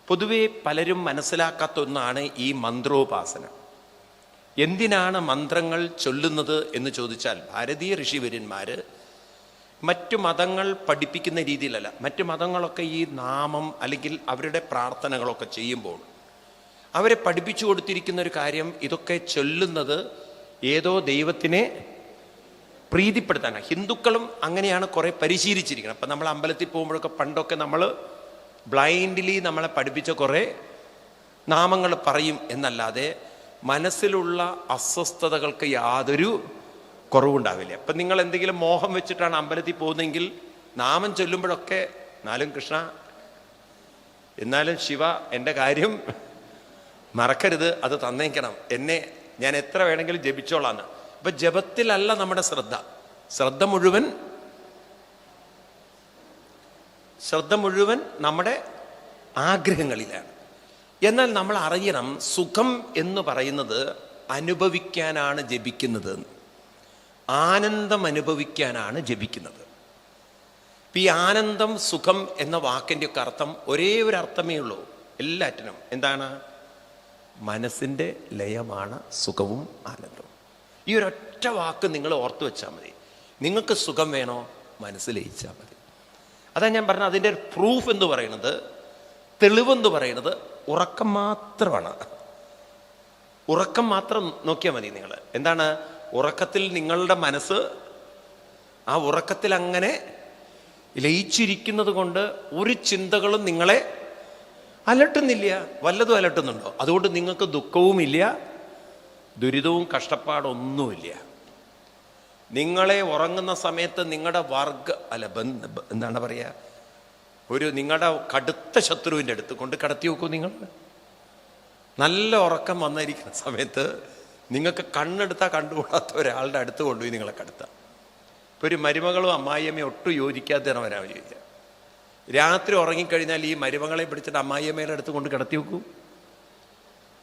പൊതുവെ പലരും മനസ്സിലാക്കാത്ത ഒന്നാണ് ഈ മന്ത്രോപാസന. എന്തിനാണ് മന്ത്രങ്ങൾ ചൊല്ലുന്നത് എന്ന് ചോദിച്ചാൽ, ഭാരതീയ ഋഷിവര്യന്മാർ മറ്റു മതങ്ങൾ പഠിപ്പിക്കുന്ന രീതിയിലല്ല. മറ്റു മതങ്ങളൊക്കെ ഈ നാമം അല്ലെങ്കിൽ അവരുടെ പ്രാർത്ഥനകളൊക്കെ ചെയ്യുമ്പോൾ അവരെ പഠിപ്പിച്ചു കൊടുത്തിരിക്കുന്ന ഒരു കാര്യം, ഇതൊക്കെ ചൊല്ലുന്നത് ഏതോ ദൈവത്തിനെ പ്രീതിപ്പെടുത്താനാണ്. ഹിന്ദുക്കളും അങ്ങനെയാണ് കുറെ പരിശീലിച്ചിരിക്കുന്നത്. അപ്പം നമ്മൾ അമ്പലത്തിൽ പോകുമ്പോഴൊക്കെ പണ്ടൊക്കെ നമ്മൾ ബ്ലൈൻഡ്ലി നമ്മളെ പഠിപ്പിച്ച കുറേ നാമങ്ങൾ പറയും എന്നല്ലാതെ മനസ്സിലുള്ള അസ്വസ്ഥതകൾക്ക് യാതൊരു കുറവുണ്ടാവില്ല. അപ്പം നിങ്ങൾ എന്തെങ്കിലും മോഹം വെച്ചിട്ടാണ് അമ്പലത്തിൽ പോകുന്നതെങ്കിൽ നാമം ചൊല്ലുമ്പോഴൊക്കെ എന്നാലും കൃഷ്ണ, എന്നാലും ശിവ, എൻ്റെ കാര്യം മറക്കരുത്, അത് തന്നേക്കണം, എന്നെ ഞാൻ എത്ര വേണമെങ്കിലും ജപിച്ചോളാന്ന്. അപ്പൊ ജപത്തിലല്ല നമ്മുടെ ശ്രദ്ധ മുഴുവൻ നമ്മുടെ ആഗ്രഹങ്ങളിലാണ്. എന്നാൽ നമ്മൾ അറിയണം, സുഖം എന്ന് പറയുന്നത് അനുഭവിക്കാനാണ് ജപിക്കുന്നത്, ആനന്ദം അനുഭവിക്കാനാണ് ജപിക്കുന്നത്. ഇപ്പം ഈ ആനന്ദം, സുഖം എന്ന വാക്കിൻ്റെ ഒക്കെ അർത്ഥം ഒരേ ഒരു അർത്ഥമേ ഉള്ളൂ എല്ലാറ്റിനും. എന്താണ്? മനസ്സിൻ്റെ ലയമാണ് സുഖവും ആനന്ദവും. ഈ ഒരൊറ്റ വാക്ക് നിങ്ങൾ ഓർത്തു വെച്ചാൽ മതി. നിങ്ങൾക്ക് സുഖം വേണോ? മനസ്സ് ലയിച്ചാൽ മതി. അതാ ഞാൻ പറഞ്ഞത്, അതിൻ്റെ പ്രൂഫ് എന്ന് പറയുന്നത്, തെളിവെന്ന് പറയുന്നത് ഉറക്കം മാത്രമാണ്. ഉറക്കം മാത്രം നോക്കിയാൽ മതി നിങ്ങൾ. എന്താണ്? ഉറക്കത്തിൽ നിങ്ങളുടെ മനസ്സ് ആ ഉറക്കത്തിൽ അങ്ങനെ ലയിച്ചിരിക്കുന്നത് കൊണ്ട് ഒരു ചിന്തകളും നിങ്ങളെ അലട്ടുന്നില്ല. വല്ലതും അലട്ടുന്നുണ്ടോ? അതുകൊണ്ട് നിങ്ങൾക്ക് ദുഃഖവുമില്ല, ദുരിതവും കഷ്ടപ്പാടൊന്നുമില്ല. നിങ്ങളെ ഉറങ്ങുന്ന സമയത്ത് നിങ്ങളുടെ എന്താണ് പറയുക, നിങ്ങളുടെ കടുത്ത ശത്രുവിൻ്റെ അടുത്ത് കൊണ്ട് കടത്തി വെക്കൂ. നിങ്ങൾ നല്ല ഉറക്കം വന്നിരിക്കുന്ന സമയത്ത് നിങ്ങൾക്ക് കണ്ണെടുത്താൽ കണ്ടുകൂടാത്ത ഒരാളുടെ അടുത്ത് കൊണ്ടുപോയി നിങ്ങളെ കടത്താം. ഇപ്പോൾ ഒരു മരുമകളും അമ്മായിയമ്മയും ഒട്ടും യോജിക്കാത്തതാണ് വരാൻ ചോദിക്കുക. രാത്രി ഉറങ്ങിക്കഴിഞ്ഞാൽ ഈ മരുമകളെ പിടിച്ചിട്ട് അമ്മായിയമ്മയുടെ അടുത്ത് കൊണ്ട് കിടത്തി വെക്കും.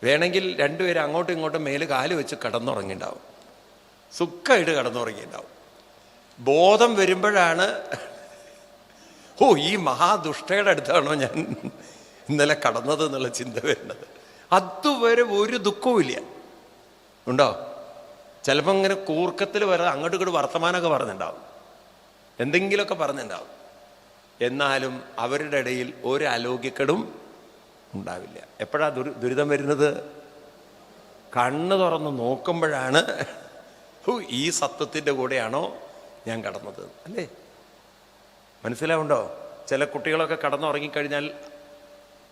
വേണമെങ്കിൽ രണ്ടുപേരും അങ്ങോട്ടും ഇങ്ങോട്ടും മേല് കാല് വെച്ച് കിടന്നുറങ്ങിണ്ടാവും, സുഖമായിട്ട് കിടന്നുറങ്ങിയിട്ടുണ്ടാവും. ബോധം വരുമ്പോഴാണ്, ഓ, ഈ മഹാദുഷ്ടയുടെ അടുത്താണോ ഞാൻ ഇന്നലെ കടന്നത് എന്നുള്ള ചിന്ത വരുന്നത്. അതുവരെ ഒരു ദുഃഖവും ഇല്ല. ഉണ്ടോ? ചിലപ്പോൾ ഇങ്ങനെ കൂർക്കത്തിൽ വരെ അങ്ങോട്ടും ഇങ്ങോട്ട് വർത്തമാനമൊക്കെ പറഞ്ഞിട്ടുണ്ടാവും, എന്തെങ്കിലുമൊക്കെ പറഞ്ഞിട്ടുണ്ടാവും. എന്നാലും അവരുടെ ഇടയിൽ ഒരു അലോക്യക്കെടും ഉണ്ടാവില്ല. എപ്പോഴാ ദുരിതം വരുന്നത്? കണ്ണ് തുറന്ന് നോക്കുമ്പോഴാണ്, ഈ സത്വത്തിൻ്റെ കൂടെയാണോ ഞാൻ കടന്നത്, അല്ലേ? മനസ്സിലാവുണ്ടോ? ചില കുട്ടികളൊക്കെ കടന്നുറങ്ങിക്കഴിഞ്ഞാൽ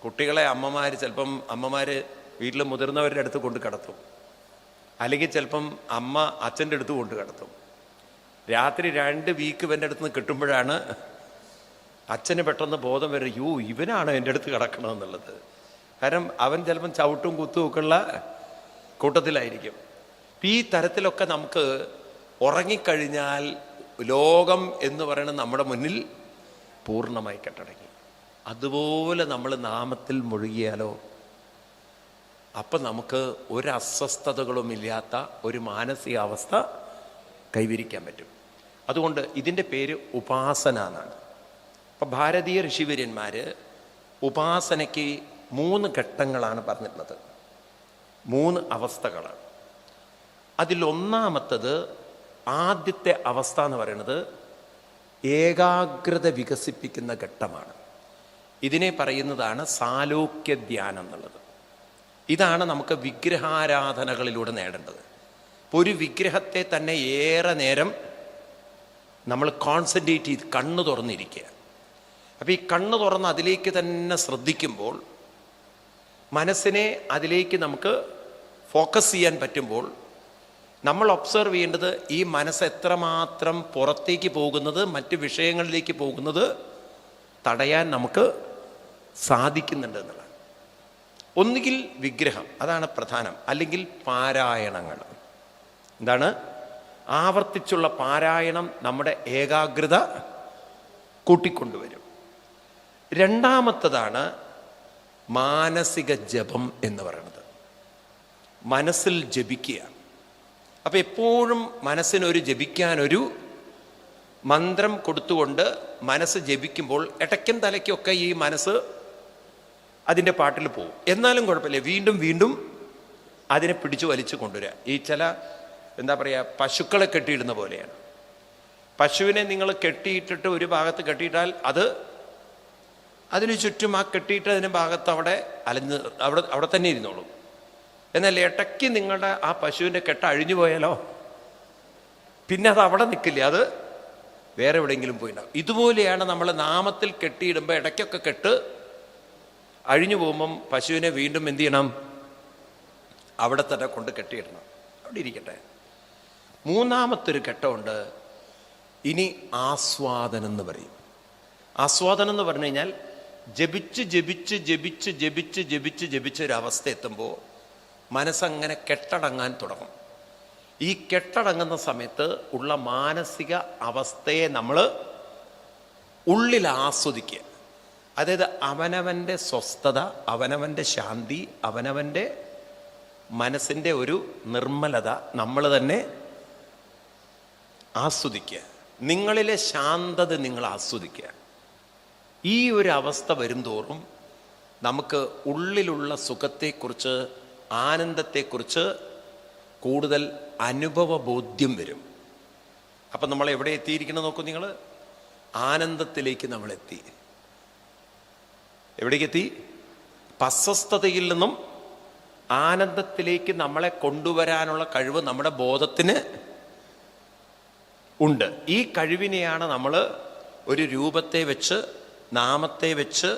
കുട്ടികളെ ചിലപ്പം അമ്മമാർ വീട്ടിൽ മുതിർന്നവരുടെ അടുത്ത് കൊണ്ട് കിടത്തും, അല്ലെങ്കിൽ ചിലപ്പം അമ്മ അച്ഛൻ്റെ അടുത്ത് കൊണ്ട് കിടത്തും. രാത്രി 2 വീക്ക് ഇവൻ്റെ അടുത്ത് നിന്ന് കിട്ടുമ്പോഴാണ് അച്ഛന് പെട്ടെന്ന് ബോധം വരും, ഇവനാണ് എൻ്റെ അടുത്ത് കിടക്കണമെന്നുള്ളത്. കാരണം അവൻ ചിലപ്പം ചവിട്ടും കുത്തും ഒക്കെ ഉള്ള കൂട്ടത്തിലായിരിക്കും. ഈ തരത്തിലൊക്കെ നമുക്ക് ഉറങ്ങിക്കഴിഞ്ഞാൽ ലോകം എന്ന് പറയുന്നത് നമ്മുടെ മുന്നിൽ പൂർണ്ണമായി കെട്ടടങ്ങി. അതുപോലെ നമ്മൾ നാമത്തിൽ മുഴുകിയാലോ, അപ്പം നമുക്ക് ഒരു അസ്വസ്ഥതകളുമില്ലാത്ത ഒരു മാനസികാവസ്ഥ കൈവരിക്കാൻ പറ്റും. അതുകൊണ്ട് ഇതിൻ്റെ പേര് ഉപാസന എന്നാണ്. അപ്പം ഭാരതീയ ഋഷിവര്യന്മാർ ഉപാസനയ്ക്ക് 3 ഘട്ടങ്ങളാണ് പറഞ്ഞിട്ടുള്ളത്, 3 അവസ്ഥകളാണ്. അതിലൊന്നാമത്തത്, ആദ്യത്തെ അവസ്ഥ എന്ന് പറയുന്നത് ഏകാഗ്രത വികസിപ്പിക്കുന്ന ഘട്ടമാണ്. ഇതിനെ പറയുന്നതാണ് സാലോക്യ ധ്യാനം എന്നുള്ളത്. ഇതാണ് നമുക്ക് വിഗ്രഹാരാധനകളിലൂടെ നേടേണ്ടത്. ഒരു വിഗ്രഹത്തെ തന്നെ ഏറെ നേരം നമ്മൾ കോൺസെൻട്രേറ്റ് ചെയ്ത് കണ്ണ് തുറന്നിരിക്കുക. അപ്പം ഈ കണ്ണ് തുറന്ന് അതിലേക്ക് തന്നെ ശ്രദ്ധിക്കുമ്പോൾ, മനസ്സിനെ അതിലേക്ക് നമുക്ക് ഫോക്കസ് ചെയ്യാൻ പറ്റുമ്പോൾ, നമ്മൾ ഒബ്സർവ് ചെയ്യേണ്ടത് ഈ മനസ്സ് എത്രമാത്രം പുറത്തേക്ക് പോകുന്നത്, മറ്റ് വിഷയങ്ങളിലേക്ക് പോകുന്നത് തടയാൻ നമുക്ക് സാധിക്കുന്നുണ്ട് എന്നുള്ളതാണ്. ഒന്നുകിൽ വിഗ്രഹം, അതാണ് പ്രധാനം, അല്ലെങ്കിൽ പാരായണങ്ങൾ. എന്താണ്? ആവർത്തിച്ചുള്ള പാരായണം നമ്മുടെ ഏകാഗ്രത കൂട്ടിക്കൊണ്ടുവരും. രണ്ടാമത്തതാണ് മാനസിക ജപം എന്ന് പറയുന്നത്. മനസ്സിൽ ജപിക്കുക. അപ്പം എപ്പോഴും മനസ്സിനൊരു ജപിക്കാനൊരു മന്ത്രം കൊടുത്തുകൊണ്ട് മനസ്സ് ജപിക്കുമ്പോൾ ഇടയ്ക്കും തലയ്ക്കൊക്കെ ഈ മനസ്സ് അതിൻ്റെ പാട്ടിൽ പോകും. എന്നാലും കുഴപ്പമില്ല, വീണ്ടും വീണ്ടും അതിനെ പിടിച്ചു വലിച്ചു കൊണ്ടുവരിക. ഈ ചില എന്താ പറയുക, പശുക്കളെ കെട്ടിയിടുന്ന പോലെയാണ്. പശുവിനെ നിങ്ങൾ കെട്ടിയിട്ടിട്ട് ഒരു ഭാഗത്ത് കെട്ടിയിട്ടാൽ അതിന് ചുറ്റും ആ കെട്ടിയിട്ടതിന് ഭാഗത്ത് അവിടെ അവിടെ തന്നെ ഇരുന്നോളും. എന്നാൽ ഇടയ്ക്ക് നിങ്ങളുടെ ആ പശുവിൻ്റെ കെട്ട് അഴിഞ്ഞു പോയാലോ പിന്നെ അത് അവിടെ നിൽക്കില്ല, അത് വേറെ എവിടെയെങ്കിലും പോയിണ്ടാവും. ഇതുപോലെയാണ് നമ്മൾ നാമത്തിൽ കെട്ടിയിടുമ്പോൾ ഇടയ്ക്കൊക്കെ കെട്ട് അഴിഞ്ഞു പോകുമ്പം പശുവിനെ വീണ്ടും എന്ത് ചെയ്യണം, അവിടെ തന്നെ കൊണ്ട് കെട്ടിയിടണം, അവിടെ ഇരിക്കട്ടെ. മൂന്നാമത്തൊരു ഘട്ടമുണ്ട്, ഇനി ആസ്വാദനം എന്ന് പറയും. ആസ്വാദനം എന്ന് പറഞ്ഞു കഴിഞ്ഞാൽ ജപിച്ച് ജപിച്ച് ജപിച്ച് ജപിച്ച് ജപിച്ച് ജപിച്ച് ഒരവസ്ഥ എത്തുമ്പോൾ മനസ്സങ്ങനെ കെട്ടടങ്ങാൻ തുടങ്ങും. ഈ കെട്ടടങ്ങുന്ന സമയത്ത് ഉള്ള മാനസിക അവസ്ഥയെ നമ്മൾ ഉള്ളിൽ ആസ്വദിക്കുക. അതായത് അവനവൻ്റെ സ്വസ്ഥത, അവനവൻ്റെ ശാന്തി, അവനവൻ്റെ മനസ്സിൻ്റെ ഒരു നിർമ്മലത നമ്മൾ തന്നെ ആസ്വദിക്കുക. നിങ്ങളിലെ ശാന്തത നിങ്ങൾ ആസ്വദിക്കുക. ഈ ഒരു അവസ്ഥ വരുംതോറും നമുക്ക് ഉള്ളിലുള്ള സുഖത്തെക്കുറിച്ച്, ആനന്ദത്തെക്കുറിച്ച് കൂടുതൽ അനുഭവബോധ്യം വരും. അപ്പം നമ്മൾ എവിടെ എത്തിയിരിക്കണം നോക്കൂ നിങ്ങൾ, ആനന്ദത്തിലേക്ക് നമ്മൾ എത്തി. എവിടേക്കെത്തി? അസ്വസ്ഥതയിൽ നിന്നും ആനന്ദത്തിലേക്ക് നമ്മളെ കൊണ്ടുവരാനുള്ള കഴിവ് നമ്മുടെ ബോധത്തിന് ഉണ്ട്. ഈ കഴിവിനെയാണ് നമ്മൾ ഒരു രൂപത്തെ വെച്ച്, നാമത്തെ വെച്ച്,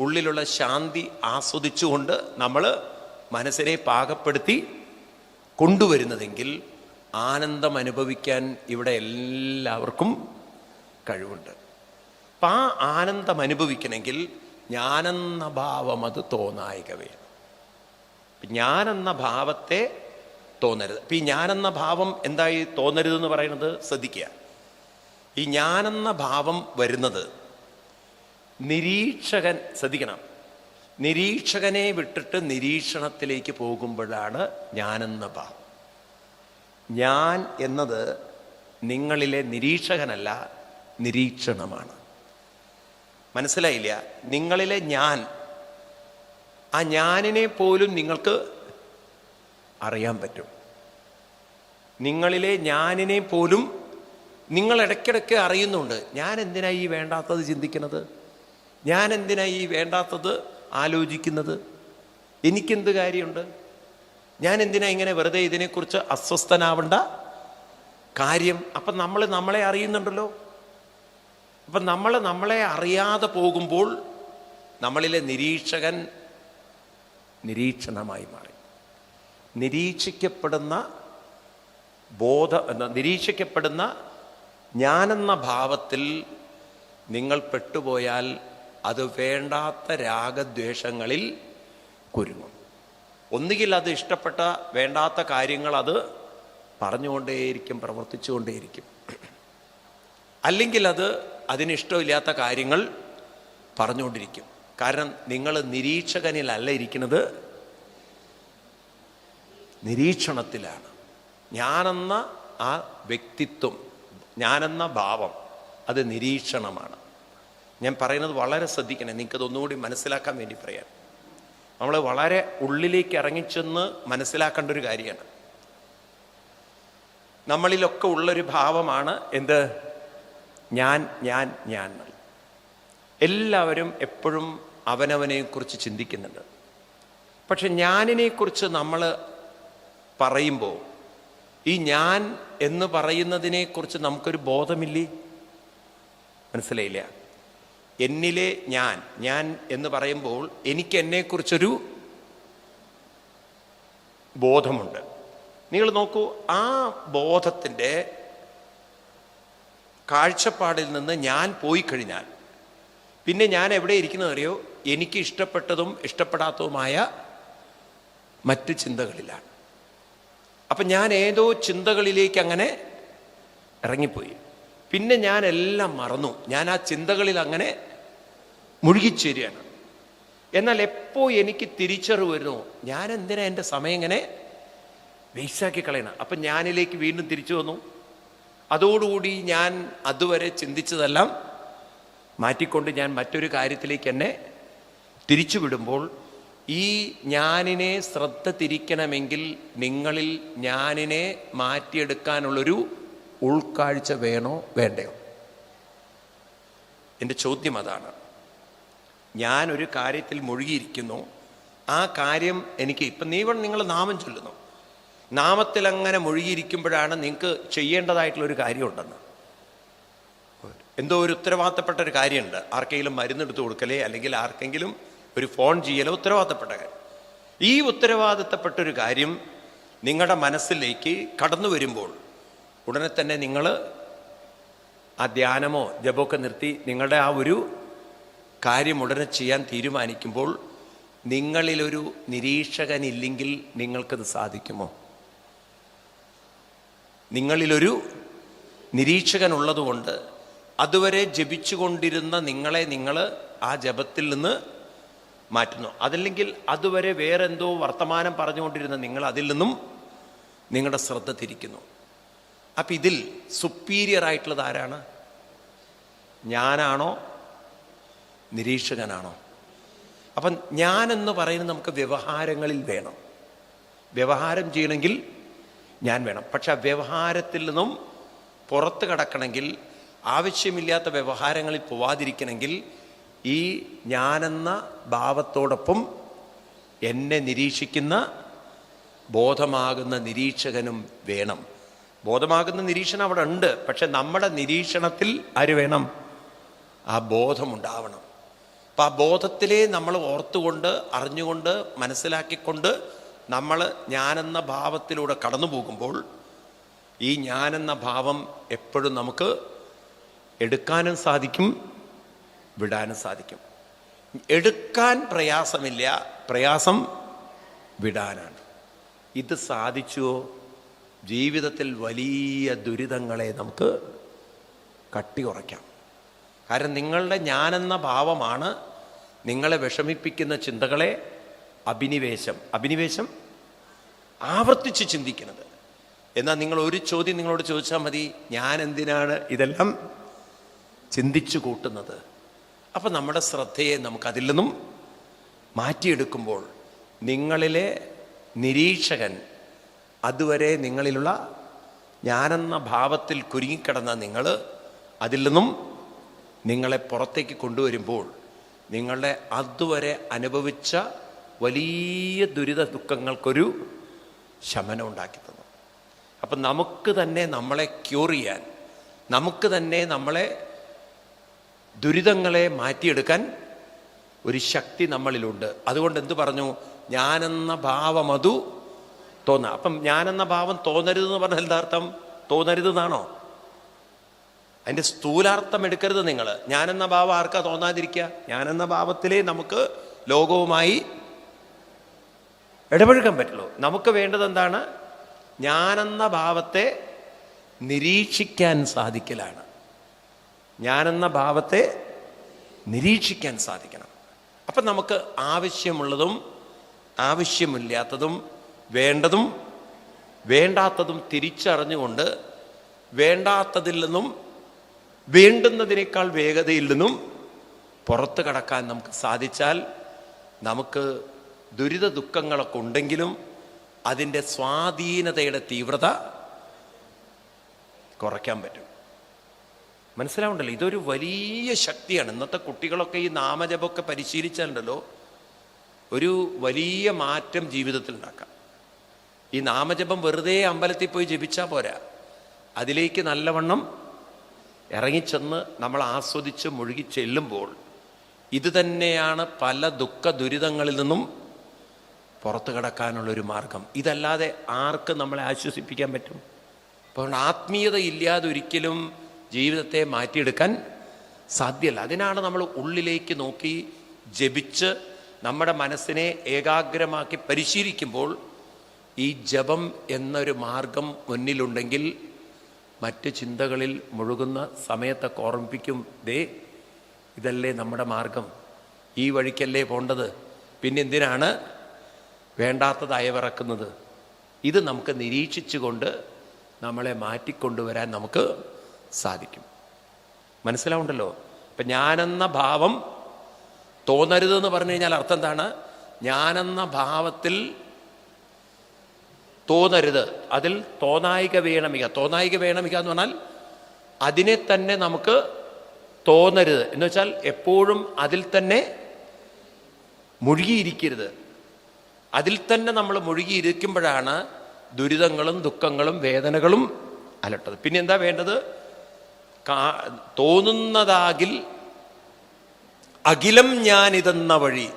ഉള്ളിലുള്ള ശാന്തി ആസ്വദിച്ചുകൊണ്ട് നമ്മൾ മനസ്സിനെ പാകപ്പെടുത്തി കൊണ്ടുവരുന്നതെങ്കിൽ ആനന്ദം അനുഭവിക്കാൻ ഇവിടെ എല്ലാവർക്കും കഴിവുണ്ട്. അപ്പം ആ ആനന്ദം അനുഭവിക്കണമെങ്കിൽ ഞാനെന്ന ഭാവം അത് തോന്നായികവേ. ഞാനെന്ന ഭാവത്തെ തോന്നരുത്. അപ്പം ഈ ഞാനെന്ന ഭാവം എന്തായി തോന്നരുതെന്ന് പറയുന്നത് ശ്രദ്ധിക്കുക. ഈ ഞാനെന്ന ഭാവം വരുന്നത് നിരീക്ഷകൻ, ശ്രദ്ധിക്കണം, നിരീക്ഷകനെ വിട്ടിട്ട് നിരീക്ഷണത്തിലേക്ക് പോകുമ്പോഴാണ് ഞാനെന്ന ഭാവം. ഞാൻ എന്നത് നിങ്ങളിലെ നിരീക്ഷകനല്ല, നിരീക്ഷണമാണ്. മനസ്സിലായില്ല? നിങ്ങളിലെ ഞാൻ, ആ ഞാനിനെ പോലും നിങ്ങൾക്ക് അറിയാൻ പറ്റും. നിങ്ങളിലെ ഞാനിനെ പോലും നിങ്ങൾ ഇടയ്ക്കിടയ്ക്ക് അറിയുന്നുണ്ട്. ഞാൻ എന്തിനാ ഈ വേണ്ടാത്തത് ചിന്തിക്കുന്നത്? ഞാൻ എന്തിനാ ഈ വേണ്ടാത്തത് ആലോചിക്കുന്നത്? എനിക്കെന്ത് കാര്യമുണ്ട്? ഞാൻ എന്തിനാ ഇങ്ങനെ വെറുതെ ഇതിനെക്കുറിച്ച് അസ്വസ്ഥനാവേണ്ട കാര്യം? അപ്പം നമ്മളെ അറിയുന്നുണ്ടല്ലോ. അപ്പം നമ്മളെ അറിയാതെ പോകുമ്പോൾ നമ്മളിലെ നിരീക്ഷകൻ നിരീക്ഷണമായി മാറി. നിരീക്ഷിക്കപ്പെടുന്ന ഞാനെന്ന ഭാവത്തിൽ നിങ്ങൾ പെട്ടുപോയാൽ അത് വേണ്ടാത്ത രാഗദ്വേഷങ്ങളിൽ കുരുങ്ങും. ഒന്നുകിൽ അത് ഇഷ്ടപ്പെട്ട വേണ്ടാത്ത കാര്യങ്ങൾ അത് പറഞ്ഞുകൊണ്ടേയിരിക്കും, പ്രവർത്തിച്ചുകൊണ്ടേയിരിക്കും. അല്ലെങ്കിൽ അത് അതിനിഷ്ടമില്ലാത്ത കാര്യങ്ങൾ പറഞ്ഞുകൊണ്ടിരിക്കും. കാരണം നിങ്ങൾ നിരീക്ഷകനിലല്ല ഇരിക്കുന്നത്, നിരീക്ഷണത്തിലാണ്. ഞാനെന്ന ആ വ്യക്തിത്വം, ഞാനെന്ന ഭാവം, അത് നിരീക്ഷണമാണ്. ഞാൻ പറയുന്നത് വളരെ ശ്രദ്ധിക്കണം, നിങ്ങൾക്കതൊന്നുകൂടി മനസ്സിലാക്കാൻ വേണ്ടി പറയാം. നമ്മൾ വളരെ ഉള്ളിലേക്ക് ഇറങ്ങിച്ചെന്ന് മനസ്സിലാക്കേണ്ട ഒരു കാര്യമാണ്. നമ്മളിലൊക്കെ ഉള്ളൊരു ഭാവമാണ് എന്ത്? ഞാൻ ഞാൻ ഞാൻ. എല്ലാവരും എപ്പോഴും അവനവനെക്കുറിച്ച് ചിന്തിക്കുന്നുണ്ട്. പക്ഷെ ഞാനിനെക്കുറിച്ച് നമ്മൾ പറയുമ്പോൾ ഈ ഞാൻ എന്ന് പറയുന്നതിനെക്കുറിച്ച് നമുക്കൊരു ബോധമില്ലേ? മനസ്സിലായില്ല? എന്നിലെ ഞാൻ എന്ന് പറയുമ്പോൾ എനിക്ക് എന്നെക്കുറിച്ചൊരു ബോധമുണ്ട്. നിങ്ങൾ നോക്കൂ, ആ ബോധത്തിൻ്റെ കാഴ്ചപ്പാടിൽ നിന്ന് ഞാൻ പോയി കഴിഞ്ഞാൽ പിന്നെ ഞാൻ എവിടെ ഇരിക്കുന്നത് അറിയോ? എനിക്ക് ഇഷ്ടപ്പെട്ടതും ഇഷ്ടപ്പെടാത്തതുമായ മറ്റ് ചിന്തകളിലാണ്. അപ്പം ഞാൻ ഏതോ ചിന്തകളിലേക്ക് അങ്ങനെ ഇറങ്ങിപ്പോയി. പിന്നെ ഞാൻ എല്ലാം മറന്നു, ഞാൻ ആ ചിന്തകളിൽ അങ്ങനെ മുഴുകിച്ചേരുകയാണ്. എന്നാൽ എപ്പോൾ എനിക്ക് തിരിച്ചറിവ് വരുന്നു, ഞാൻ എന്തിനാ എൻ്റെ സമയം ഇങ്ങനെ വേസ്റ്റാക്കി കളയണം? അപ്പം ഞാനിലേക്ക് വീണ്ടും തിരിച്ചു വന്നു. അതോടുകൂടി ഞാൻ അതുവരെ ചിന്തിച്ചതെല്ലാം മാറ്റിക്കൊണ്ട് ഞാൻ മറ്റൊരു കാര്യത്തിലേക്ക് എന്നെ തിരിച്ചുവിടുമ്പോൾ ഈ ഞാനിനെ ശ്രദ്ധ തിരിക്കണമെങ്കിൽ നിങ്ങളിൽ ഞാനിനെ മാറ്റിയെടുക്കാനുള്ളൊരു ഉൾക്കാഴ്ച വേണോ വേണ്ടയോ? എൻ്റെ ചോദ്യം അതാണ്. ഞാനൊരു കാര്യത്തിൽ മുഴുകിയിരിക്കുന്നു, ആ കാര്യം എനിക്ക് ഇപ്പം നിങ്ങൾ നാമം ചൊല്ലുന്നു, നാമത്തിൽ അങ്ങനെ മുഴുകിയിരിക്കുമ്പോഴാണ് നിങ്ങൾക്ക് ചെയ്യേണ്ടതായിട്ടുള്ളൊരു കാര്യമുണ്ടെന്ന്, എന്തോ ഒരു ഉത്തരവാദിത്തപ്പെട്ട ഒരു കാര്യമുണ്ട്. ആർക്കെങ്കിലും മരുന്നെടുത്ത് കൊടുക്കലേ അല്ലെങ്കിൽ ആർക്കെങ്കിലും ഒരു ഫോൺ ചെയ്യലോ ഉത്തരവാദിത്തപ്പെട്ട കാര്യം. ഈ ഉത്തരവാദിത്തപ്പെട്ടൊരു കാര്യം നിങ്ങളുടെ മനസ്സിലേക്ക് കടന്നു വരുമ്പോൾ ഉടനെ തന്നെ നിങ്ങൾ ആ ധ്യാനമോ ജപമൊക്കെ നിർത്തി നിങ്ങളുടെ ആ ഒരു കാര്യം ഉടനെ ചെയ്യാൻ തീരുമാനിക്കുമ്പോൾ നിങ്ങളിലൊരു നിരീക്ഷകനില്ലെങ്കിൽ നിങ്ങൾക്കത് സാധിക്കുമോ? നിങ്ങളിലൊരു നിരീക്ഷകനുള്ളതുകൊണ്ട് അതുവരെ ജപിച്ചുകൊണ്ടിരുന്ന നിങ്ങളെ നിങ്ങൾ ആ ജപത്തിൽ നിന്ന് മാറ്റുന്നു. അതല്ലെങ്കിൽ അതുവരെ വേറെന്തോ വർത്തമാനം പറഞ്ഞുകൊണ്ടിരുന്ന നിങ്ങൾ അതിൽ നിന്നും നിങ്ങളുടെ ശ്രദ്ധ തിരിക്കുന്നു. അപ്പം ഇതിൽ സുപ്പീരിയർ ആയിട്ടുള്ളത് ആരാണ്? ഞാനാണോ നിരീക്ഷകനാണോ? അപ്പം ഞാനെന്ന് പറയുന്നത് നമുക്ക് വ്യവഹാരങ്ങളിൽ വേണം. വ്യവഹാരം ചെയ്യണമെങ്കിൽ ഞാൻ വേണം. പക്ഷെ ആ വ്യവഹാരത്തിൽ നിന്നും പുറത്ത് കടക്കണമെങ്കിൽ, ആവശ്യമില്ലാത്ത വ്യവഹാരങ്ങളിൽ പോവാതിരിക്കണമെങ്കിൽ ഈ ഞാനെന്ന ഭാവത്തോടൊപ്പം എന്നെ നിരീക്ഷിക്കുന്ന ബോധമാകുന്ന നിരീക്ഷകനും വേണം. ബോധമാകുന്ന നിരീക്ഷണം അവിടെ ഉണ്ട്, പക്ഷെ നമ്മുടെ നിരീക്ഷണത്തിൽ ആര് വേണം? ആ ബോധമുണ്ടാവണം. അപ്പം ആ ബോധത്തിലെ നമ്മൾ ഓർത്തുകൊണ്ട് അറിഞ്ഞുകൊണ്ട് മനസ്സിലാക്കിക്കൊണ്ട് നമ്മൾ ഞാനെന്ന ഭാവത്തിലൂടെ കടന്നു പോകുമ്പോൾ ഈ ഞാനെന്ന ഭാവം എപ്പോഴും നമുക്ക് എടുക്കാനും സാധിക്കും, വിടാനും സാധിക്കും. എടുക്കാൻ പ്രയാസമില്ല, പ്രയാസം വിടാനാണ്. ഇത് സാധിച്ചുവോ ജീവിതത്തിൽ വലിയ ദുരിതങ്ങളെ നമുക്ക് കട്ടി കുറയ്ക്കാം. കാരണം നിങ്ങളുടെ ഞാനെന്ന ഭാവമാണ് നിങ്ങളെ വിഷമിപ്പിക്കുന്ന ചിന്തകളെ അഭിനിവേശം ആവർത്തിച്ച് ചിന്തിക്കുന്നത്. എന്നാൽ നിങ്ങൾ ഒരു ചോദ്യം നിങ്ങളോട് ചോദിച്ചാൽ മതി, ഞാൻ എന്തിനാണ് ഇതെല്ലാം ചിന്തിച്ചു കൂട്ടുന്നത്? അപ്പം നമ്മുടെ ശ്രദ്ധയെ നമുക്കതിൽ നിന്നും മാറ്റിയെടുക്കുമ്പോൾ നിങ്ങളിലെ നിരീക്ഷകൻ, അതുവരെ നിങ്ങളിലുള്ള ഞാനെന്ന ഭാവത്തിൽ കുരുങ്ങിക്കിടന്ന നിങ്ങൾ അതിൽ നിന്നും നിങ്ങളെ പുറത്തേക്ക് കൊണ്ടുവരുമ്പോൾ നിങ്ങളുടെ അതുവരെ അനുഭവിച്ച വലിയ ദുരിത ദുഃഖങ്ങൾക്കൊരു ശമനം ഉണ്ടാക്കി തന്നു. അപ്പം നമുക്ക് തന്നെ നമ്മളെ ക്യൂർ ചെയ്യാൻ, നമുക്ക് തന്നെ നമ്മളെ ദുരിതങ്ങളെ മാറ്റിയെടുക്കാൻ ഒരു ശക്തി നമ്മളിലുണ്ട്. അതുകൊണ്ട് എന്തു പറഞ്ഞു? ഞാനെന്ന ഭാവം അതു തോന്നുക. അപ്പം ഞാനെന്ന ഭാവം തോന്നരുതെന്ന് പറഞ്ഞാൽ എന്താ അർത്ഥം? തോന്നരുതെന്നാണോ? അതിൻ്റെ സ്ഥൂലാർത്ഥം എടുക്കരുത് നിങ്ങൾ. ഞാനെന്ന ഭാവം ആർക്കാ തോന്നാതിരിക്കുക? ഞാനെന്ന ഭാവത്തിലേ നമുക്ക് ലോകവുമായി ഇടപഴകാൻ പറ്റുള്ളൂ. നമുക്ക് വേണ്ടത് എന്താണ്? ഞാനെന്ന ഭാവത്തെ നിരീക്ഷിക്കാൻ സാധിക്കലാണ്. ഞാനെന്ന ഭാവത്തെ നിരീക്ഷിക്കാൻ സാധിക്കണം. അപ്പം നമുക്ക് ആവശ്യമുള്ളതും ആവശ്യമില്ലാത്തതും വേണ്ടതും വേണ്ടാത്തതും തിരിച്ചറിഞ്ഞുകൊണ്ട് വേണ്ടാത്തതിൽ നിന്നും വേണ്ടുന്നതിനേക്കാൾ വേഗതയിൽ നിന്നും പുറത്ത് കടക്കാൻ നമുക്ക് സാധിച്ചാൽ നമുക്ക് ദുരിത ദുഃഖങ്ങളൊക്കെ ഉണ്ടെങ്കിലും അതിൻ്റെ സ്വാധീനതയുടെ തീവ്രത കുറയ്ക്കാൻ പറ്റും. മനസ്സിലാവുണ്ടല്ലോ? ഇതൊരു വലിയ ശക്തിയാണ്. ഇന്നത്തെ കുട്ടികളൊക്കെ ഈ നാമജപമൊക്കെ പരിശീലിച്ചാലുണ്ടല്ലോ ഒരു വലിയ മാറ്റം ജീവിതത്തിൽ ഉണ്ടാക്കാം. ഈ നാമജപം വെറുതെ അമ്പലത്തിൽ പോയി ജപിച്ചാൽ പോരാ, അതിലേക്ക് നല്ലവണ്ണം ഇറങ്ങിച്ചെന്ന് നമ്മൾ ആസ്വദിച്ച് മുഴുകി ചെല്ലുമ്പോൾ ഇത് തന്നെയാണ് പല ദുഃഖ ദുരിതങ്ങളിൽ നിന്നും പുറത്തു കടക്കാനുള്ളൊരു മാർഗം. ഇതല്ലാതെ ആർക്ക് നമ്മളെ ആശ്വസിപ്പിക്കാൻ പറ്റും? അപ്പോൾ ആത്മീയത ഇല്ലാതെ ഒരിക്കലും ജീവിതത്തെ മാറ്റിയെടുക്കാൻ സാധ്യമല്ല. അതിനാണ് നമ്മൾ ഉള്ളിലേക്ക് നോക്കി ജപിച്ച് നമ്മുടെ മനസ്സിനെ ഏകാഗ്രമാക്കി പരിശീലിക്കുമ്പോൾ ഈ ജപം എന്നൊരു മാർഗം മുന്നിലുണ്ടെങ്കിൽ മറ്റ് ചിന്തകളിൽ മുഴുകുന്ന സമയത്തൊക്കെ ഓർമ്മിപ്പിക്കും, ദേ ഇതല്ലേ നമ്മുടെ മാർഗം, ഈ വഴിക്കല്ലേ പോണ്ടത്, പിന്നെ എന്തിനാണ് വേണ്ടാത്തത് അയവിറക്കുന്നത്? ഇത് നമുക്ക് നിരീക്ഷിച്ചുകൊണ്ട് നമ്മളെ മാറ്റിക്കൊണ്ടുവരാൻ നമുക്ക് സാധിക്കും. മനസ്സിലാവുണ്ടല്ലോ? ഇപ്പം ഞാനെന്ന ഭാവം തോന്നരുതെന്ന് പറഞ്ഞു കഴിഞ്ഞാൽ അർത്ഥം എന്താണ്? ഞാനെന്ന ഭാവത്തിൽ തോന്നരുത്. അതിൽ തോന്നായിക വേണമിക. തോന്നായിക വേണമിക എന്ന് പറഞ്ഞാൽ അതിനെ തന്നെ നമുക്ക് തോന്നരുത് എന്ന് വെച്ചാൽ എപ്പോഴും അതിൽ തന്നെ മുഴുകിയിരിക്കരുത്. അതിൽ തന്നെ നമ്മൾ മുഴുകിയിരിക്കുമ്പോഴാണ് ദുരിതങ്ങളും ദുഃഖങ്ങളും വേദനകളും അലട്ടത്. പിന്നെ എന്താ വേണ്ടത്? തോന്നുന്നതാകിൽ അഖിലം ഞാനിതെന്ന വഴി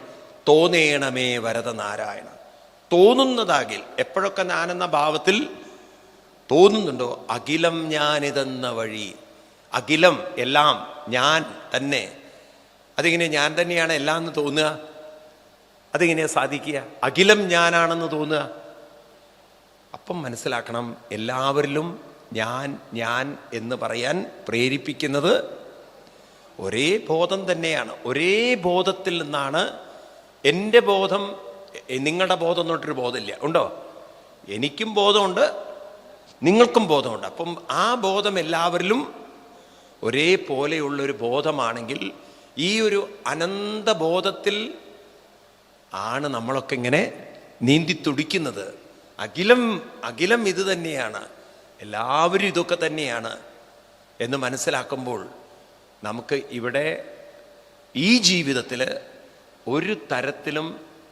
തോന്നേണമേ വരദ നാരായണ. തോന്നുന്നതാകിൽ എപ്പോഴൊക്കെ ഞാനെന്ന ഭാവത്തിൽ തോന്നുന്നുണ്ടോ, അഖിലം ഞാനിതെന്ന വഴി. അഖിലം എല്ലാം ഞാൻ തന്നെ. അതിങ്ങനെ ഞാൻ തന്നെയാണ് എല്ലാം എന്ന് തോന്നുക? അതെങ്ങനെയാ സാധിക്കുക? അഖിലം ഞാനാണെന്ന് തോന്നുക. അപ്പം മനസ്സിലാക്കണം, എല്ലാവരിലും ഞാൻ ഞാൻ എന്ന് പറയാൻ പ്രേരിപ്പിക്കുന്നത് ഒരേ ബോധം തന്നെയാണ്. ഒരേ ബോധത്തിൽ നിന്നാണ്. എൻ്റെ ബോധം നിങ്ങളുടെ ബോധം എന്നിട്ടൊരു ബോധമില്ല, ഉണ്ടോ? എനിക്കും ബോധമുണ്ട്, നിങ്ങൾക്കും ബോധമുണ്ട്. അപ്പം ആ ബോധം എല്ലാവരിലും ഒരേപോലെയുള്ളൊരു ബോധമാണെങ്കിൽ ഈ ഒരു അനന്തബോധത്തിൽ ആണ് നമ്മളൊക്കെ ഇങ്ങനെ നീന്തി തുടിക്കുന്നത്. അഖിലം അഖിലം ഇത് തന്നെയാണ്, എല്ലാവരും ഇതൊക്കെ തന്നെയാണ് എന്ന് മനസ്സിലാക്കുമ്പോൾ നമുക്ക് ഇവിടെ ഈ ജീവിതത്തിൽ ഒരു തരത്തിലും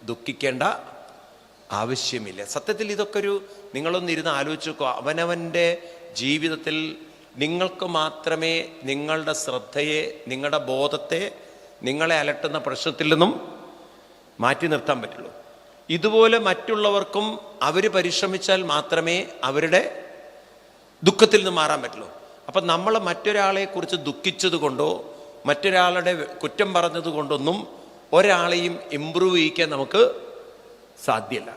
ദുഃഖിക്കേണ്ട ആവശ്യമില്ല. സത്യത്തിൽ ഇതൊക്കെ നിങ്ങളൊന്നിരുന്ന് ആലോചിച്ച് നോക്കുക. അവനവൻ്റെ ജീവിതത്തിൽ നിങ്ങൾക്ക് മാത്രമേ നിങ്ങളുടെ ശ്രദ്ധയെ, നിങ്ങളുടെ ബോധത്തെ നിങ്ങളെ അലട്ടുന്ന പ്രശ്നത്തിൽ നിന്നും മാറ്റി നിർത്താൻ പറ്റുള്ളൂ. ഇതുപോലെ മറ്റുള്ളവർക്കും അവർ പരിശ്രമിച്ചാൽ മാത്രമേ അവരുടെ ദുഃഖത്തിൽ നിന്ന് മാറാൻ പറ്റുള്ളൂ. അപ്പം നമ്മൾ മറ്റൊരാളെക്കുറിച്ച് ദുഃഖിച്ചത് കൊണ്ടോ മറ്റൊരാളുടെ കുറ്റം പറഞ്ഞത് കൊണ്ടൊന്നും ഒരാളെയും ഇമ്പ്രൂവ് ചെയ്യിക്കാൻ നമുക്ക് സാധ്യമല്ല.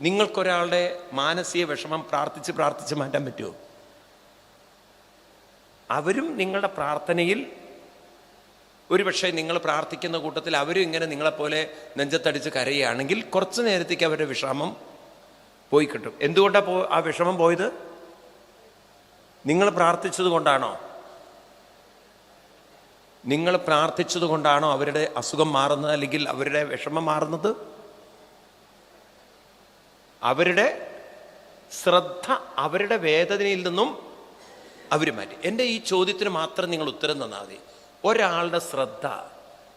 നിങ്ങൾക്കൊരാളുടെ മാനസിക വിഷമം പ്രാർത്ഥിച്ച് മാറ്റാൻ പറ്റുമോ? അവരും നിങ്ങളുടെ പ്രാർത്ഥനയിൽ ഒരുപക്ഷെ നിങ്ങൾ പ്രാർത്ഥിക്കുന്ന കൂട്ടത്തിൽ അവരും ഇങ്ങനെ നിങ്ങളെപ്പോലെ നെഞ്ചത്തടിച്ച് കരയുകയാണെങ്കിൽ കുറച്ച് നേരത്തേക്ക് അവരുടെ വിഷമം പോയി കിട്ടും. എന്തുകൊണ്ടാണ് ആ വിഷമം പോയത്? നിങ്ങൾ പ്രാർത്ഥിച്ചത് കൊണ്ടാണോ? നിങ്ങൾ പ്രാർത്ഥിച്ചത് കൊണ്ടാണോ അവരുടെ അസുഖം മാറുന്നത്, അല്ലെങ്കിൽ അവരുടെ വിഷമം മാറുന്നത്? അവരുടെ ശ്രദ്ധ അവരുടെ വേദനയിൽ നിന്നും അവർ മാറ്റി. എൻ്റെ ഈ ചോദ്യത്തിന് മാത്രം നിങ്ങൾ ഉത്തരം തന്നാൽ മതി. ഒരാളുടെ ശ്രദ്ധ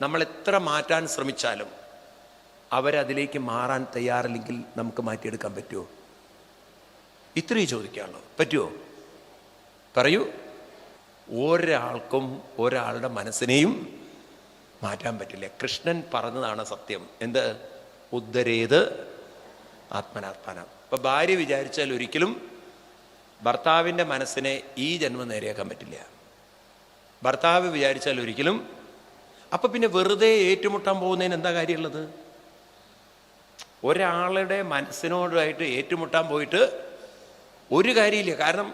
നമ്മൾ എത്ര മാറ്റാൻ ശ്രമിച്ചാലും അവരതിലേക്ക് മാറാൻ തയ്യാറില്ലെങ്കിൽ നമുക്ക് മാറ്റിയെടുക്കാൻ പറ്റുമോ? ഇത്രയും ചോദിക്കാനുള്ളൂ. പറ്റുമോ? പറയൂ. ഒരാൾക്കും ഒരാളുടെ മനസ്സിനെയും മാറ്റാൻ പറ്റില്ല. കൃഷ്ണൻ പറഞ്ഞതാണ് സത്യം. എന്ത്? ഉദ്ധരേത് ആത്മനാത്മാനം. ഇപ്പൊ ഭാര്യ വിചാരിച്ചാൽ ഒരിക്കലും ഭർത്താവിൻ്റെ മനസ്സിനെ ഈ ജന്മം നേരെയാക്കാൻ പറ്റില്ല. ഭർത്താവ് വിചാരിച്ചാൽ ഒരിക്കലും. അപ്പൊ പിന്നെ വെറുതെ ഏറ്റുമുട്ടാൻ പോകുന്നതിന് എന്താ കാര്യമുള്ളത്? ഒരാളുടെ മനസ്സിനോടായിട്ട് ഏറ്റുമുട്ടാൻ പോയിട്ട് ഒരു കാര്യമില്ല. കാരണം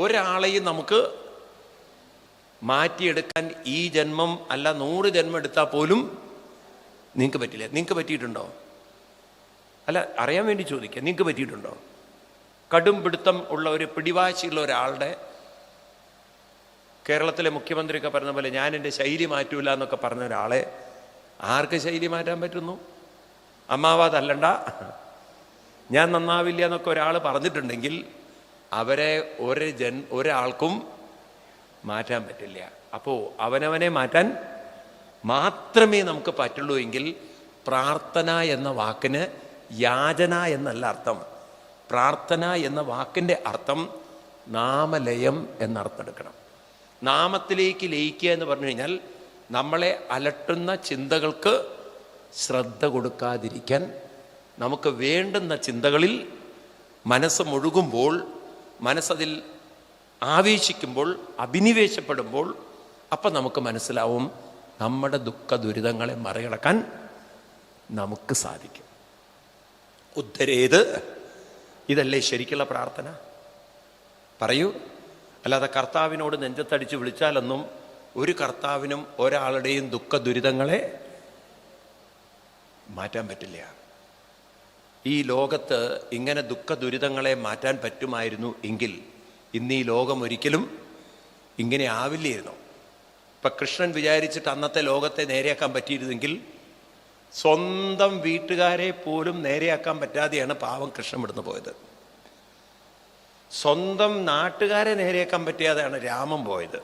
ഒരാളെയും നമുക്ക് മാറ്റിയെടുക്കാൻ ഈ ജന്മം അല്ല 100 ജന്മം എടുത്താൽ പോലും നിങ്ങൾക്ക് പറ്റില്ല. നിങ്ങൾക്ക് പറ്റിയിട്ടുണ്ടോ? അല്ല, അറിയാൻ വേണ്ടി ചോദിക്കുക. നിങ്ങൾക്ക് പറ്റിയിട്ടുണ്ടോ? കടും പിടുത്തം ഉള്ള ഒരു പിടിവാശിയുള്ള ഒരാളുടെ, കേരളത്തിലെ മുഖ്യമന്ത്രിയൊക്കെ പറഞ്ഞ പോലെ ഞാൻ എൻ്റെ ശൈലി മാറ്റൂല എന്നൊക്കെ പറഞ്ഞ ഒരാളെ ആർക്ക് ശൈലി മാറ്റാൻ പറ്റുന്നു? അമ്മാവാതല്ലണ്ട, ഞാൻ നന്നാവില്ല എന്നൊക്കെ ഒരാൾ പറഞ്ഞിട്ടുണ്ടെങ്കിൽ അവരെ ഒരാൾക്കും മാറ്റാൻ പറ്റില്ല. അപ്പോൾ അവനവനെ മാറ്റാൻ മാത്രമേ നമുക്ക് പറ്റുള്ളൂ. എങ്കിൽ പ്രാർത്ഥന എന്ന വാക്കിന് യാചന എന്നല്ല അർത്ഥം. പ്രാർത്ഥന എന്ന വാക്കിൻ്റെ അർത്ഥം നാമലയം എന്നർത്ഥം എടുക്കണം. നാമത്തിലേക്ക് ലയിക്കുക എന്ന് പറഞ്ഞു കഴിഞ്ഞാൽ നമ്മളെ അലട്ടുന്ന ചിന്തകൾക്ക് ശ്രദ്ധ കൊടുക്കാതിരിക്കാൻ, നമുക്ക് വേണ്ടുന്ന ചിന്തകളിൽ മനസ്സ് മുഴുകുമ്പോൾ, മനസ്സതിൽ ആവേശിക്കുമ്പോൾ, അഭിനിവേശപ്പെടുമ്പോൾ, അപ്പം നമുക്ക് മനസ്സിലാവും നമ്മുടെ ദുഃഖ ദുരിതങ്ങളെ മറികടക്കാൻ നമുക്ക് സാധിക്കും. ഉദ്ധരേത്, ഇതല്ലേ ശരിക്കുള്ള പ്രാർത്ഥന? പറയൂ. അല്ലാതെ കർത്താവിനോട് നെഞ്ചത്തടിച്ച് വിളിച്ചാലൊന്നും ഒരു കർത്താവിനും ഒരാളുടെയും ദുഃഖ ദുരിതങ്ങളെ മാറ്റാൻ പറ്റില്ല. ഈ ലോകത്ത് ഇങ്ങനെ ദുഃഖ ദുരിതങ്ങളെ മാറ്റാൻ പറ്റുമായിരുന്നു എങ്കിൽ ഇന്ന് ഈ ലോകം ഒരിക്കലും ഇങ്ങനെ ആവില്ലായിരുന്നു. ഇപ്പൊ കൃഷ്ണൻ വിചാരിച്ചിട്ട് അന്നത്തെ ലോകത്തെ നേരെയാക്കാൻ പറ്റിയിരുന്നെങ്കിൽ സ്വന്തം വീട്ടുകാരെ പോലും നേരെയാക്കാൻ പറ്റാതെയാണ് പാവം കൃഷ്ണൻ ഇവിടുന്ന് പോയത്. സ്വന്തം നാട്ടുകാരെ നേരെയാക്കാൻ പറ്റാതെയാണ് രാമൻ പോയത്.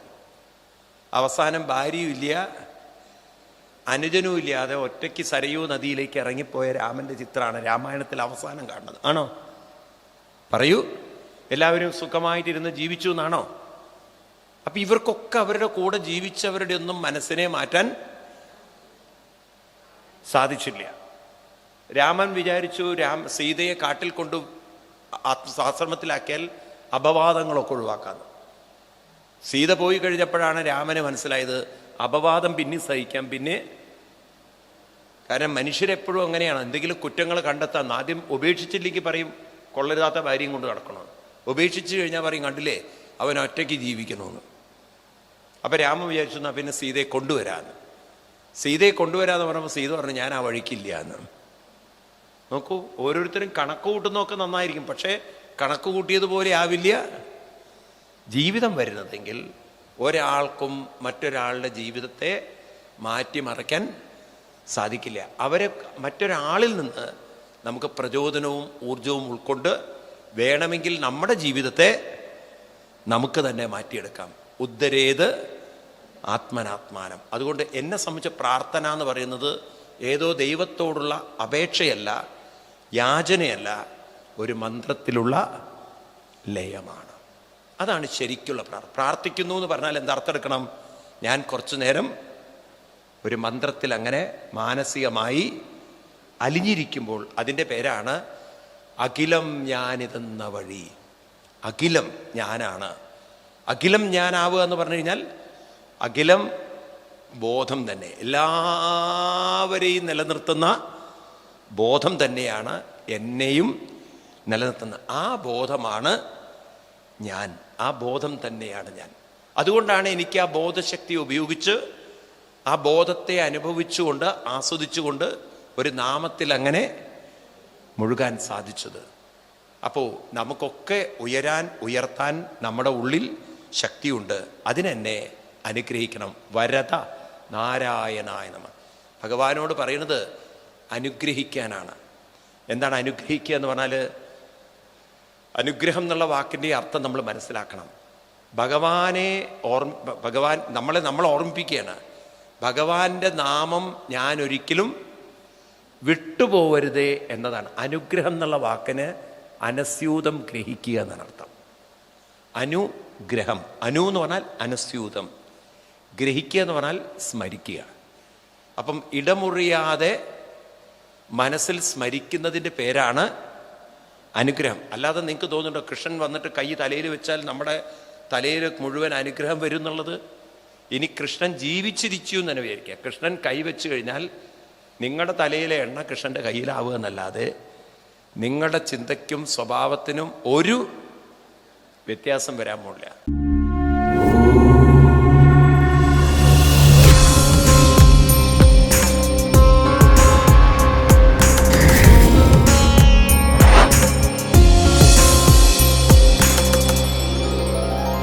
അവസാനം ഭാര്യയും ഇല്ല, അനുജനും ഇല്ലാതെ ഒറ്റയ്ക്ക് സരയൂ നദിയിലേക്ക് ഇറങ്ങിപ്പോയ രാമന്റെ ചിത്രമാണ് രാമായണത്തിൽ അവസാനം കാണുന്നത്. ആണോ? പറയൂ. എല്ലാവരും സുഖമായിട്ടിരുന്ന് ജീവിച്ചു എന്നാണോ? അപ്പൊ ഇവർക്കൊക്കെ അവരുടെ കൂടെ ജീവിച്ചവരുടെ ഒന്നും മനസ്സിനെ മാറ്റാൻ സാധിച്ചില്ല. രാമൻ വിചാരിച്ചു സീതയെ കാട്ടിൽ കൊണ്ട് ആശ്രമത്തിലാക്കിയാൽ അപവാദങ്ങളൊക്കെ ഒഴിവാക്കാന്ന്. സീത പോയി കഴിഞ്ഞപ്പോഴാണ് രാമന് മനസ്സിലായത് അപവാദം പിന്നെ സഹിക്കാം. പിന്നെ കാരണം മനുഷ്യരെപ്പോഴും അങ്ങനെയാണ്, എന്തെങ്കിലും കുറ്റങ്ങൾ കണ്ടെത്താൻ ആദ്യം ഉപേക്ഷിച്ചില്ലെങ്കിൽ പറയും കൊള്ളരുതാത്ത ഭാര്യയും കൊണ്ട് നടക്കണം. ഉപേക്ഷിച്ച് കഴിഞ്ഞാൽ പറയും കണ്ടില്ലേ അവൻ ഒറ്റയ്ക്ക് ജീവിക്കണമെന്ന്. അപ്പൊ രാമൻ വിചാരിച്ചു എന്നാ പിന്നെ സീതയെ കൊണ്ടുവരാന്ന്. സീതയെ കൊണ്ടുവരാന്ന് പറഞ്ഞപ്പോൾ സീത പറഞ്ഞു ഞാൻ ആ വഴിക്കില്ല എന്ന്. നോക്കൂ, ഓരോരുത്തരും കണക്ക് കൂട്ടുന്നതൊക്കെ നന്നായിരിക്കും, പക്ഷേ കണക്ക് കൂട്ടിയതുപോലെ ആവില്ല ജീവിതം വരുന്നതെങ്കിൽ. ഒരാൾക്കും മറ്റൊരാളുടെ ജീവിതത്തെ മാറ്റിമറിക്കാൻ സാധിക്കില്ല. അവരെ മറ്റൊരാളിൽ നിന്ന് നമുക്ക് പ്രചോദനവും ഊർജവും ഉൾക്കൊണ്ട് വേണമെങ്കിൽ നമ്മുടെ ജീവിതത്തെ നമുക്ക് തന്നെ മാറ്റിയെടുക്കാം. ഉദ്ധരേത് ആത്മനാത്മാനം. അതുകൊണ്ട് എന്നെ സംബന്ധിച്ച പ്രാർത്ഥന എന്ന് പറയുന്നത് ഏതോ ദൈവത്തോടുള്ള അപേക്ഷയല്ല, യാചനയല്ല, ഒരു മന്ത്രത്തിലുള്ള ലയമാണ്. അതാണ് ശരിക്കുള്ള പ്രാർത്ഥിക്കുന്നു എന്ന് പറഞ്ഞാൽ എന്തർത്ഥം എടുക്കണം? ഞാൻ കുറച്ചു നേരം ഒരു മന്ത്രത്തിൽ അങ്ങനെ മാനസികമായി അലിഞ്ഞിരിക്കുമ്പോൾ അതിൻ്റെ പേരാണ് അഖിലം ഞാനിതെന്ന വഴി. അഖിലം ഞാനാണ്. അഖിലം ഞാനാവുക എന്ന് പറഞ്ഞു കഴിഞ്ഞാൽ അഖിലം ബോധം തന്നെ, എല്ലാവരെയും നിലനിർത്തുന്ന ബോധം തന്നെയാണ് എന്നെയും നിലനിർത്തുന്നത്. ആ ബോധമാണ് ഞാൻ, ആ ബോധം തന്നെയാണ് ഞാൻ. അതുകൊണ്ടാണ് എനിക്ക് ആ ബോധശക്തി ഉപയോഗിച്ച് ആ ബോധത്തെ അനുഭവിച്ചുകൊണ്ട് ആസ്വദിച്ചുകൊണ്ട് ഒരു നാമത്തിൽ അങ്ങനെ മുഴുകാൻ സാധിച്ചത്. അപ്പോൾ നമുക്കൊക്കെ ഉയർത്താൻ നമ്മുടെ ഉള്ളിൽ ശക്തിയുണ്ട്. അതിനെന്നെ അനുഗ്രഹിക്കണം. വരദ നാരായണായ നമഃ. ഭഗവാനോട് പറയുന്നത് അനുഗ്രഹിക്കാനാണ്. എന്താണ് അനുഗ്രഹിക്കുക എന്ന് പറഞ്ഞാൽ? അനുഗ്രഹം എന്നുള്ള വാക്കിൻ്റെ അർത്ഥം നമ്മൾ മനസ്സിലാക്കണം. ഭഗവാൻ നമ്മളെ ഓർമ്മിപ്പിക്കുകയാണ്. ഭഗവാന്റെ നാമം ഞാൻ ഒരിക്കലും വിട്ടുപോകരുതേ എന്നതാണ്. അനുഗ്രഹം എന്നുള്ള വാക്കിന് അനസ്യൂതം ഗ്രഹിക്കുക എന്നാണ് അർത്ഥം. അനുഗ്രഹം, അനു എന്ന് പറഞ്ഞാൽ അനസ്യൂതം, ഗ്രഹിക്കുക എന്ന് പറഞ്ഞാൽ സ്മരിക്കുക. അപ്പം ഇടമുറിയാതെ മനസ്സിൽ സ്മരിക്കുന്നതിൻ്റെ പേരാണ് അനുഗ്രഹം. അല്ലാതെ നിങ്ങൾക്ക് തോന്നുന്നുണ്ടോ കൃഷ്ണൻ വന്നിട്ട് കൈ തലയിൽ വെച്ചാൽ നമ്മുടെ തലയിൽ മുഴുവൻ അനുഗ്രഹം വരും എന്നുള്ളത്? ഇനി കൃഷ്ണൻ ജീവിച്ചിരിച്ചു എന്ന് തന്നെ വിചാരിക്കുക. കൃഷ്ണൻ കൈവച്ച് കഴിഞ്ഞാൽ നിങ്ങളുടെ തലയിലെ എണ്ണ കൃഷ്ണൻ്റെ കയ്യിലാവുക എന്നല്ലാതെ നിങ്ങളുടെ ചിന്തയ്ക്കും സ്വഭാവത്തിനും ഒരു വ്യത്യാസം വരാൻ പോകില്ല.